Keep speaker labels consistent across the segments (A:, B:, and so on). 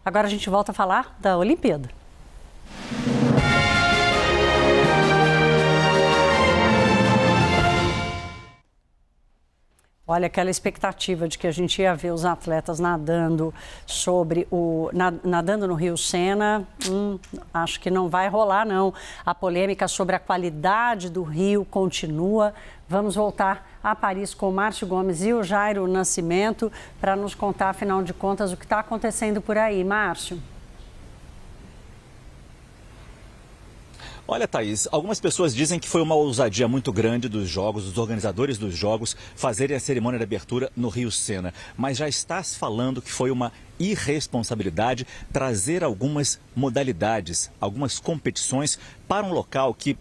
A: Agora a gente volta a falar da Olimpíada. Olha, aquela expectativa de que a gente ia ver os atletas nadando nadando no Rio Sena, acho que não vai rolar, não. A polêmica sobre a qualidade do rio continua. Vamos voltar a Paris com o Márcio Gomes e o Jairo Nascimento para nos contar, afinal de contas, o que está acontecendo por aí. Márcio.
B: Olha, Thaís, algumas pessoas dizem que foi uma ousadia muito grande dos Jogos, dos organizadores dos Jogos, fazerem a cerimônia de abertura no Rio Sena. Mas já está se falando que foi uma irresponsabilidade trazer algumas modalidades, algumas competições para um local que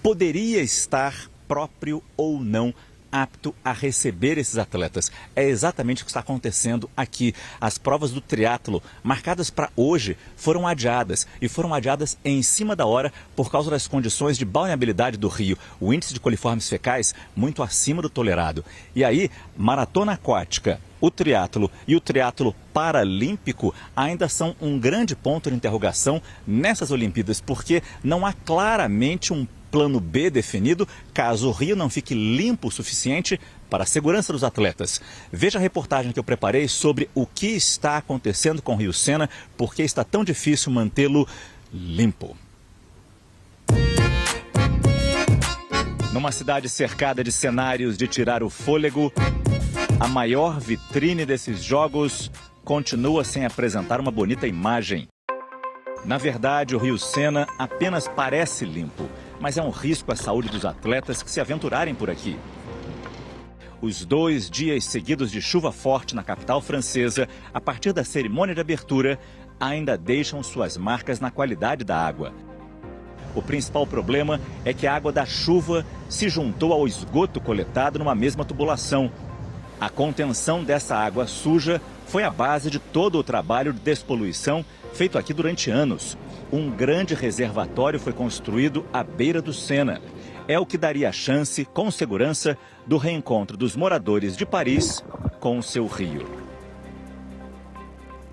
B: poderia estar próprio ou não apto a receber esses atletas. É exatamente o que está acontecendo aqui. As provas do triatlo, marcadas para hoje, foram adiadas. E foram adiadas em cima da hora por causa das condições de balneabilidade do rio. O índice de coliformes fecais muito acima do tolerado. E aí, maratona aquática, o triatlo e o triatlo paralímpico ainda são um grande ponto de interrogação nessas Olimpíadas, porque não há claramente um plano B definido, caso o rio não fique limpo o suficiente para a segurança dos atletas. Veja a reportagem que eu preparei sobre o que está acontecendo com o Rio Sena, por que está tão difícil mantê-lo limpo. Numa cidade cercada de cenários de tirar o fôlego, a maior vitrine desses jogos continua sem apresentar uma bonita imagem. Na verdade, o Rio Sena apenas parece limpo, mas é um risco à saúde dos atletas que se aventurarem por aqui. Os 2 dias seguidos de chuva forte na capital francesa, a partir da cerimônia de abertura, ainda deixam suas marcas na qualidade da água. O principal problema é que a água da chuva se juntou ao esgoto coletado numa mesma tubulação. A contenção dessa água suja foi a base de todo o trabalho de despoluição feito aqui durante anos. Um grande reservatório foi construído à beira do Sena. É o que daria a chance, com segurança, do reencontro dos moradores de Paris com o seu rio.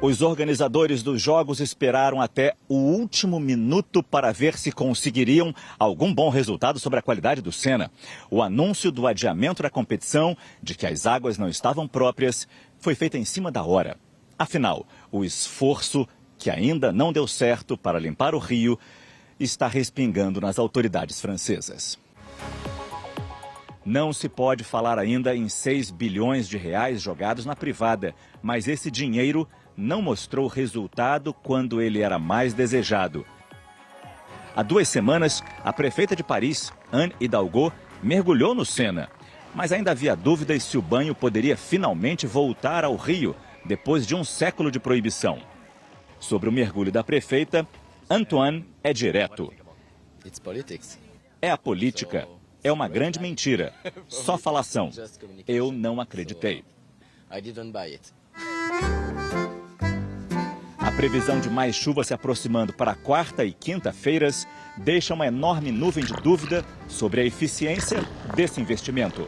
B: Os organizadores dos Jogos esperaram até o último minuto para ver se conseguiriam algum bom resultado sobre a qualidade do Sena. O anúncio do adiamento da competição, de que as águas não estavam próprias, foi feito em cima da hora. Afinal, o esforço, que ainda não deu certo para limpar o rio, está respingando nas autoridades francesas. Não se pode falar ainda em 6 bilhões de reais jogados na privada, mas esse dinheiro não mostrou resultado quando ele era mais desejado. Há 2 semanas, a prefeita de Paris, Anne Hidalgo, mergulhou no Sena, mas ainda havia dúvidas se o banho poderia finalmente voltar ao rio depois de um século de proibição. Sobre o mergulho da prefeita, Antoine é direto. É a política. É uma grande mentira. Só falação. Eu não acreditei. A previsão de mais chuva se aproximando para quarta e quinta-feiras deixa uma enorme nuvem de dúvida sobre a eficiência desse investimento.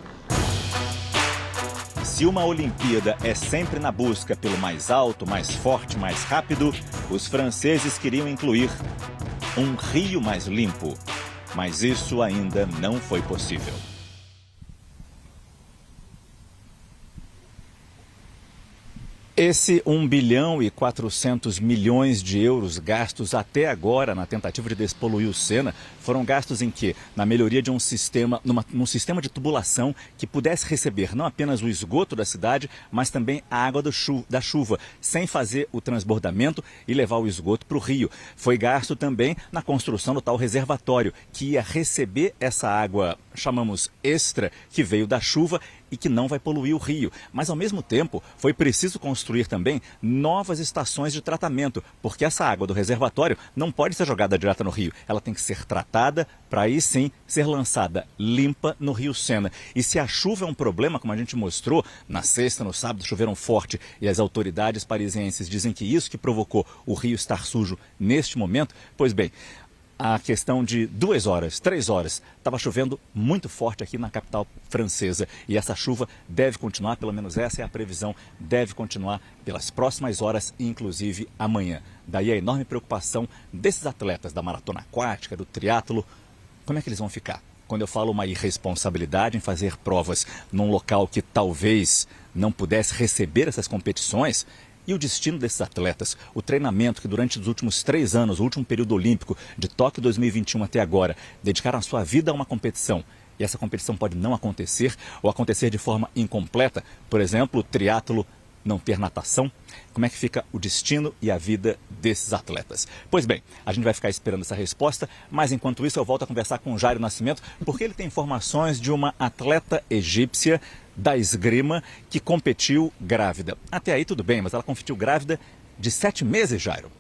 B: Se uma Olimpíada é sempre na busca pelo mais alto, mais forte, mais rápido, os franceses queriam incluir um rio mais limpo. Mas isso ainda não foi possível. Esse 1 bilhão e 400 milhões de euros gastos até agora na tentativa de despoluir o Sena foram gastos em quê? Na melhoria de um sistema, num sistema de tubulação que pudesse receber não apenas o esgoto da cidade, mas também a água da chuva, sem fazer o transbordamento e levar o esgoto para o rio. Foi gasto também na construção do tal reservatório, que ia receber essa água, chamamos extra, que veio da chuva e que não vai poluir o rio. Mas, ao mesmo tempo, foi preciso construir também novas estações de tratamento, porque essa água do reservatório não pode ser jogada direto no rio. Ela tem que ser tratada para aí sim ser lançada limpa no Rio Sena. E se a chuva é um problema, como a gente mostrou, na sexta, no sábado choveram forte e as autoridades parisienses dizem que isso que provocou o rio estar sujo neste momento, pois bem, a questão de 2 horas, 3 horas. Estava chovendo muito forte aqui na capital francesa e essa chuva deve continuar, pelo menos essa é a previsão, deve continuar pelas próximas horas, inclusive amanhã. Daí a enorme preocupação desses atletas da maratona aquática, do triatlo. Como é que eles vão ficar? Quando eu falo uma irresponsabilidade em fazer provas num local que talvez não pudesse receber essas competições, e o destino desses atletas, o treinamento que durante os últimos 3 anos, o último período olímpico de Tóquio 2021 até agora, dedicaram a sua vida a uma competição. E essa competição pode não acontecer ou acontecer de forma incompleta. Por exemplo, o triatlo não ter natação. Como é que fica o destino e a vida desses atletas? Pois bem, a gente vai ficar esperando essa resposta, mas enquanto isso eu volto a conversar com o Jairo Nascimento, porque ele tem informações de uma atleta egípcia da esgrima que competiu grávida. Até aí tudo bem, mas ela competiu grávida de 7 meses, Jairo.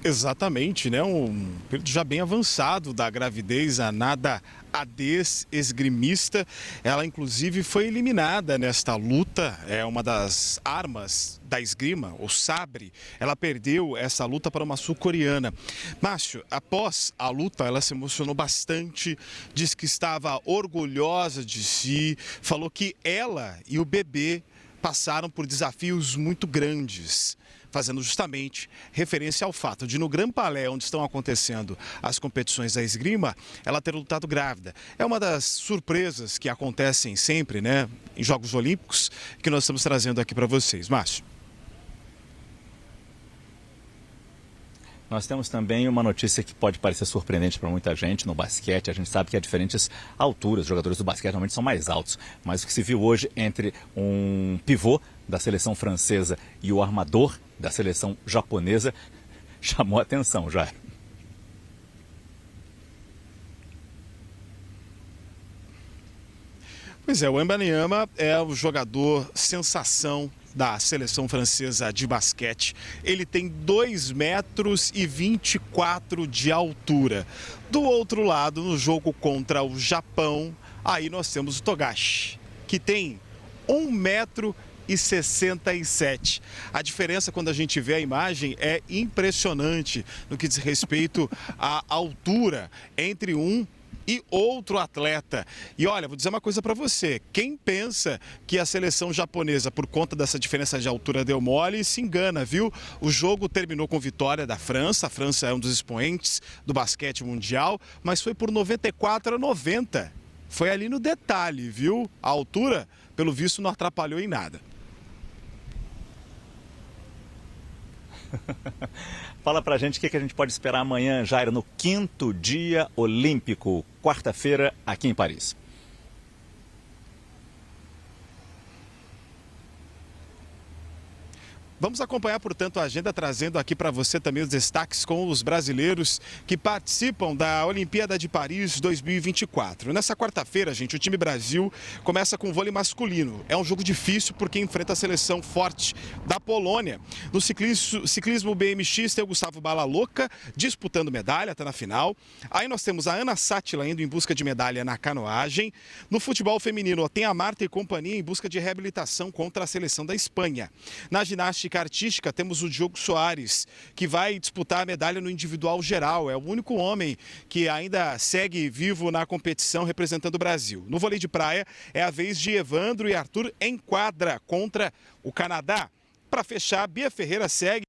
C: Exatamente, né? Um período já bem avançado da gravidez, a Nada Ades, esgrimista. Ela, inclusive, foi eliminada nesta luta. É uma das armas da esgrima, o sabre. Ela perdeu essa luta para uma sul-coreana. Márcio, após a luta, ela se emocionou bastante, disse que estava orgulhosa de si, falou que ela e o bebê passaram por desafios muito grandes, fazendo justamente referência ao fato de no Grand Palais, onde estão acontecendo as competições da esgrima, ela ter lutado grávida. É uma das surpresas que acontecem sempre, né, em Jogos Olímpicos, que nós estamos trazendo aqui para vocês. Márcio.
B: Nós temos também uma notícia que pode parecer surpreendente para muita gente no basquete. A gente sabe que há diferentes alturas, os jogadores do basquete normalmente são mais altos. Mas o que se viu hoje entre um pivô da seleção francesa e o armador da seleção japonesa chamou a atenção, Jair.
C: Pois é, o Wembanyama é o jogador sensação da seleção francesa de basquete. Ele tem 2,24 metros de altura. Do outro lado, no jogo contra o Japão, aí nós temos o Togashi, que tem 1,67 metros. A diferença, quando a gente vê a imagem, é impressionante no que diz respeito à altura entre um e outro atleta. E olha, vou dizer uma coisa para você, quem pensa que a seleção japonesa, por conta dessa diferença de altura, deu mole, se engana, viu? O jogo terminou com vitória da França, a França é um dos expoentes do basquete mundial, mas foi por 94-90. Foi ali no detalhe, viu? A altura, pelo visto, não atrapalhou em nada.
B: Fala pra gente o que a gente pode esperar amanhã, Jairo, no 5º dia olímpico, quarta-feira, aqui em Paris.
C: Vamos acompanhar, portanto, a agenda, trazendo aqui para você também os destaques com os brasileiros que participam da Olimpíada de Paris 2024. Nessa quarta-feira, gente, o time Brasil começa com o vôlei masculino. É um jogo difícil porque enfrenta a seleção forte da Polônia. No ciclismo BMX tem o Gustavo Balalouca disputando medalha, está na final. Aí nós temos a Ana Sátila indo em busca de medalha na canoagem. No futebol feminino tem a Marta e companhia em busca de reabilitação contra a seleção da Espanha. Na ginástica artística temos o Diogo Soares, que vai disputar a medalha no individual geral. É o único homem que ainda segue vivo na competição representando o Brasil. No vôlei de praia é a vez de Evandro e Arthur em quadra contra o Canadá. Para fechar, Bia Ferreira segue.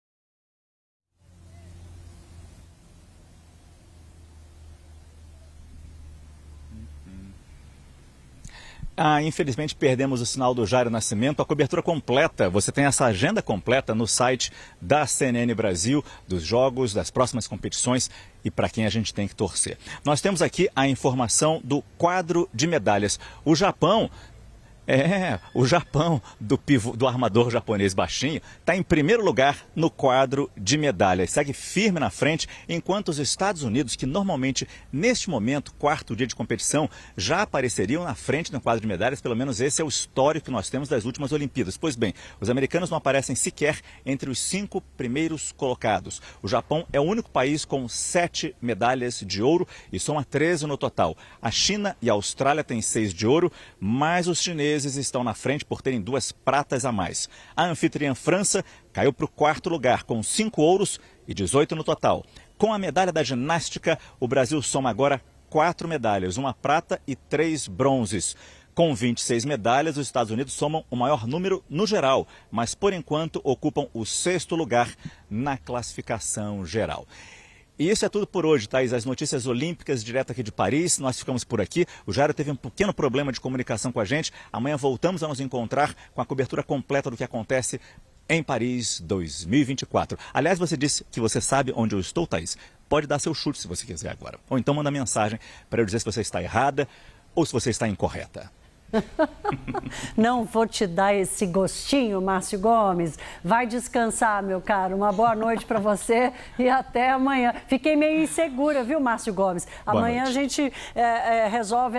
B: Infelizmente perdemos o sinal do Jairo Nascimento. A cobertura completa, você tem essa agenda completa no site da CNN Brasil, dos jogos, das próximas competições e para quem a gente tem que torcer. Nós temos aqui a informação do quadro de medalhas. O Japão do armador japonês baixinho, está em primeiro lugar no quadro de medalhas. Segue firme na frente, enquanto os Estados Unidos, que normalmente, neste momento, 4º dia de competição, já apareceriam na frente no quadro de medalhas. Pelo menos esse é o histórico que nós temos das últimas Olimpíadas. Pois bem, os americanos não aparecem sequer entre os 5 primeiros colocados. O Japão é o único país com 7 medalhas de ouro e soma 13 no total. A China e a Austrália têm 6 de ouro, mas os chineses franceses estão na frente por terem 2 pratas a mais. A anfitriã França caiu para o 4º lugar, com 5 ouros e 18 no total. Com a medalha da ginástica, o Brasil soma agora 4 medalhas, 1 prata e 3 bronzes. Com 26 medalhas, os Estados Unidos somam o maior número no geral, mas por enquanto ocupam o 6º lugar na classificação geral. E isso é tudo por hoje, Thaís. As notícias olímpicas direto aqui de Paris. Nós ficamos por aqui. O Jairo teve um pequeno problema de comunicação com a gente. Amanhã voltamos a nos encontrar com a cobertura completa do que acontece em Paris 2024. Aliás, você disse que você sabe onde eu estou, Thaís. Pode dar seu chute se você quiser agora. Ou então manda mensagem para eu dizer se você está errada ou se você está incorreta.
A: Não vou te dar esse gostinho, Márcio Gomes. Vai descansar, meu caro. Uma boa noite para você e até amanhã. Fiquei meio insegura, viu, Márcio Gomes? Amanhã a gente resolve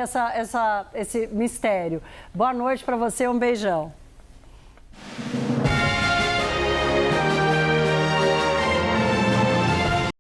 A: esse mistério. Boa noite para você, um beijão.